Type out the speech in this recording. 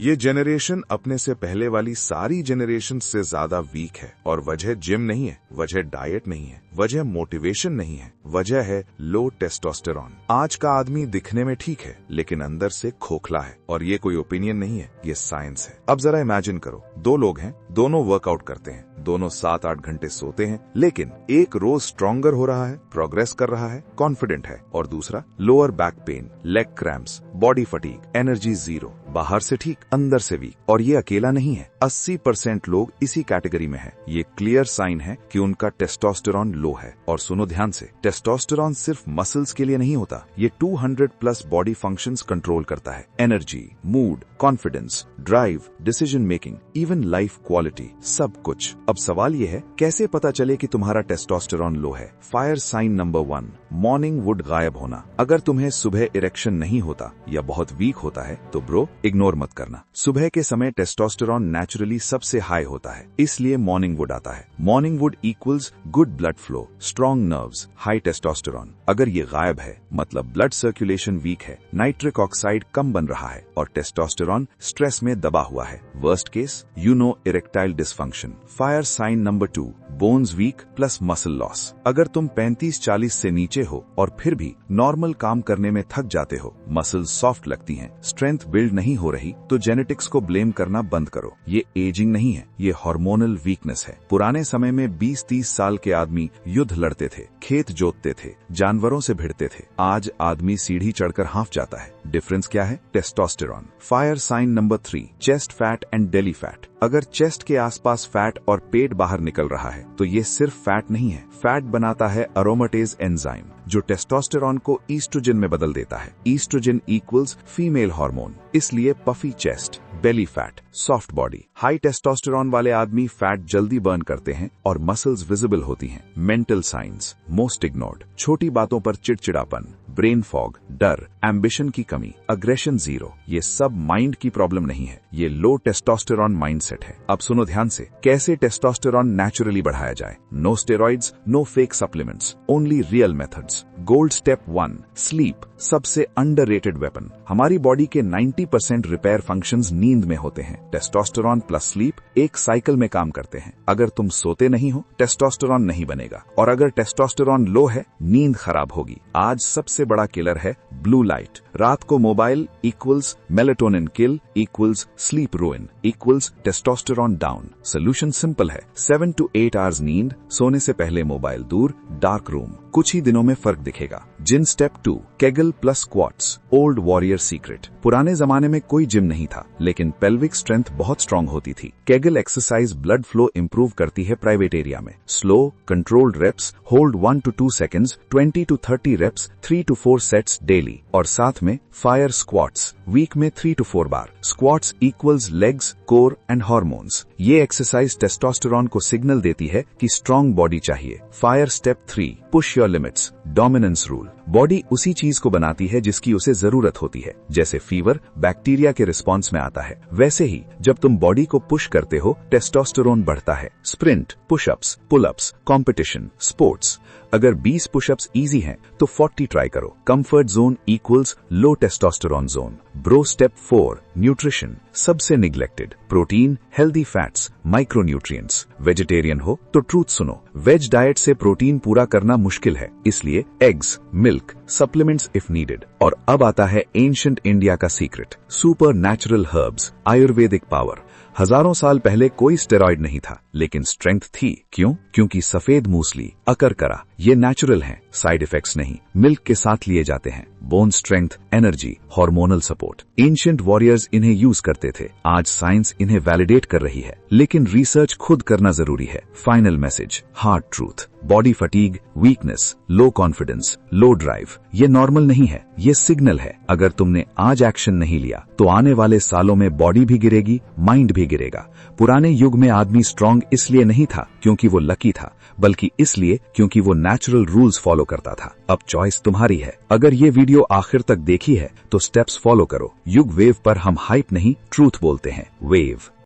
ये जनरेशन अपने से पहले वाली सारी जनरेशन से ज्यादा वीक है और वजह जिम नहीं है, वजह डाइट नहीं है, वजह मोटिवेशन नहीं है, वजह है लो टेस्टोस्टेरॉन। आज का आदमी दिखने में ठीक है लेकिन अंदर से खोखला है और ये कोई ओपिनियन नहीं है, ये साइंस है। अब जरा इमेजिन करो, दो लोग हैं, दोनों वर्कआउट करते हैं, दोनों 7-8 घंटे सोते हैं, लेकिन एक रोज स्ट्रॉन्गर हो रहा है, प्रोग्रेस कर रहा है, कॉन्फिडेंट है, और दूसरा lower back pain, leg cramps, body fatigue, energy zero, बाहर से ठीक अंदर से वीक। और ये अकेला नहीं है, 80% लोग इसी कैटेगरी में है। ये क्लियर साइन है कि उनका टेस्टोस्टेरॉन लो है। और सुनो ध्यान से, टेस्टोस्टेरॉन सिर्फ मसल्स के लिए नहीं होता, ये 200+ बॉडी फंक्शंस कंट्रोल करता है। Energy, mood, confidence, drive, decision making, even life quality, सब कुछ। अब सवाल ये है, कैसे पता चले कि तुम्हारा टेस्टोस्टेरॉन लो है? Fire sign number 1, morning wood गायब होना। अगर तुम्हें सुबह इरेक्शन नहीं होता या बहुत वीक होता है तो ब्रो इग्नोर मत करना। सुबह के समय टेस्टोस्टेरॉन नेचुरली सबसे हाई होता है, इसलिए मॉर्निंग वुड आता है। Morning would equals good blood flow, strong nerves, high testosterone. अगर ये गायब है मतलब ब्लड सर्कुलेशन वीक है, नाइट्रिक ऑक्साइड कम बन रहा है और टेस्टोस्टेरॉन स्ट्रेस में दबा हुआ है। Worst case, erectile dysfunction. Fire sign number 2, bones weak plus muscle loss. अगर तुम 35-40 से नीचे हो और फिर भी नॉर्मल काम करने में थक जाते हो, मसल्स सॉफ्ट लगती हैं, स्ट्रेंथ बिल्ड नहीं हो रही, तो जेनेटिक्स को ब्लेम करना बंद करो। ये एजिंग नहीं है, ये हार्मोनल वीकनेस है। पुराने समय में 20-30 साल के आदमी युद्ध लड़ते थे, खेत जोतते थे, जानवरों से भिड़ते थे। आज आदमी सीढ़ी चढ़कर हांफ जाता है। डिफरेंस क्या है? Testosterone. Fire sign number 3, chest fat and belly fat. अगर चेस्ट के आसपास फैट और पेट बाहर निकल रहा है तो ये सिर्फ फैट नहीं है, फैट बनाता है अरोमाटेज एंजाइम जो टेस्टोस्टेरॉन को ईस्ट्रोजन में बदल देता है। ईस्ट्रोजन इक्वल्स फीमेल हार्मोन, इसलिए puffy chest, belly fat, soft body. High testosterone वाले आदमी फैट जल्दी बर्न करते हैं और मसल्स विजिबल होती हैं। मेंटल साइंस मोस्ट इग्नोर्ड, छोटी बातों पर चिड़चिड़ापन, ब्रेन फॉग, डर, एम्बिशन की कमी, अग्रेशन जीरो, ये सब माइंड की प्रॉब्लम नहीं है, ये लो टेस्टोस्टेरॉन माइंडसेट है। अब सुनो ध्यान से, कैसे टेस्टोस्टेरॉन नेचुरली बढ़ाया जाए? No steroids, no fake supplements, only real methods. Gold step 1, sleep, सबसे अंडररेटेड वेपन। हमारी बॉडी के 90% रिपेयर फंक्शंस नींद में होते हैं। टेस्टोस्टेरॉन प्लस स्लीप एक साइकिल में काम करते हैं। अगर तुम सोते नहीं हो, टेस्टोस्टेरॉन नहीं बनेगा, और अगर टेस्टोस्टेरॉन लो है, नींद खराब होगी। आज सबसे बड़ा किलर है ब्लू लाइट। रात को mobile equals melatonin kill equals sleep ruin equals testosterone down. Solution simple है, 7 to 8 आवर्स नींद, सोने से पहले मोबाइल दूर, डार्क रूम। कुछ ही दिनों में फर्क दिखेगा। जिन step 2, kegel plus squats, old warrior secret. पुराने जमाने में कोई जिम नहीं था, लेकिन पेल्विक स्ट्रेंथ बहुत स्ट्रांग होती थी। Kegel exercise blood flow improve करती है प्राइवेट एरिया में। Slow controlled reps, hold 1 to 2 seconds, 20 to 30 reps, 3 to 4 sets daily. और साथ में फायर स्क्वाट्स, वीक में 3 to 4 bar. Squats equals legs, core and hormones. ये एक्सरसाइज टेस्टोस्टेरॉन को signal देती है कि स्ट्रांग बॉडी चाहिए। Fire step 3, push your limits, dominance rule. Body उसी चीज को बनाती है जिसकी उसे जरूरत होती है। जैसे फीवर बैक्टीरिया के रिस्पॉन्स में आता है, वैसे ही जब तुम बॉडी को पुश करते हो, टेस्टोस्टेरॉन बढ़ता है। Sprint, pushups, pullups, competition, sports. अगर 20 पुशअप्स इजी हैं, तो 40 ट्राई करो। Comfort zone equals low testosterone zone. Bro step 4, nutrition, सबसे neglected. Protein, healthy fats, micronutrients. Vegetarian हो तो ट्रूथ सुनो, वेज डाइट से प्रोटीन पूरा करना मुश्किल है, इसलिए eggs, milk, supplements if needed. और अब आता है एंशिएंट इंडिया का secret, super natural herbs, Ayurvedic power. हजारों साल पहले कोई स्टेरॉइड नहीं था, लेकिन स्ट्रेंथ थी। क्यों? क्योंकि सफेद मूसली, अकरकरा, ये नेचुरल हैं, साइड इफेक्ट्स नहीं। मिल्क के साथ लिए जाते हैं। Bone strength, energy, hormonal support. Ancient warriors इन्हें यूज करते थे, आज साइंस इन्हें वैलिडेट कर रही है, लेकिन रिसर्च खुद करना जरूरी है। Final message, hard truth, body fatigue, weakness, low confidence, low drive, ये नॉर्मल नहीं है, ये सिग्नल है। अगर तुमने आज एक्शन नहीं लिया तो आने वाले सालों में बॉडी भी गिरेगी, माइंड भी गिरेगा। पुराने युग में आदमी स्ट्रांग इसलिए नहीं था क्योंकि वो लकी था, बल्कि इसलिए क्योंकि वो नेचुरल रूल्स फॉलो करता था। अब चॉइस तुम्हारी है। अगर ये वीडियो आखिर तक देखी है तो स्टेप्स फॉलो करो। युग वेव पर हम हाइप नहीं, ट्रूथ बोलते हैं। वेव।